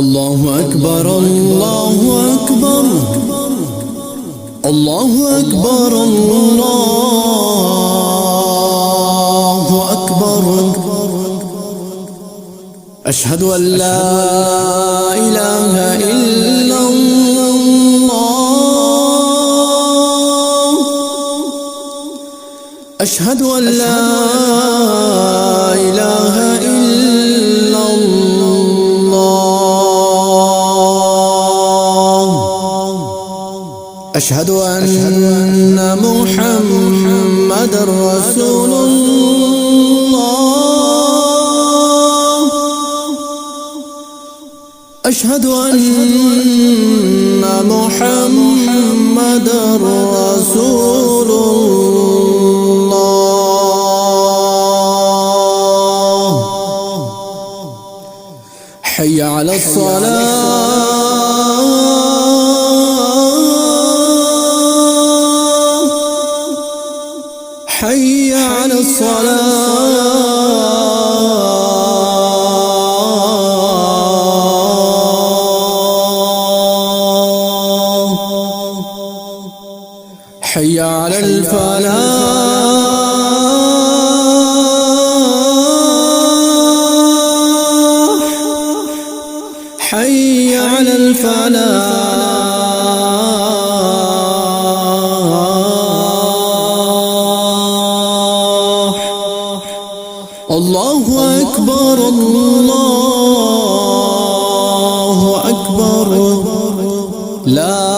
الله أكبر الله أكبر الله أكبر الله أكبر. أشهد أن لا إله إلا الله. أشهد أن لا إله إلا الله. أشهد أن محمدًا رسول الله. أشهد أن محمدًا رسول الله. حي على الصلاة. حي على الصلاة. حي على الفلاح. حي على الفلاح. الله أكبر الله أكبر. لا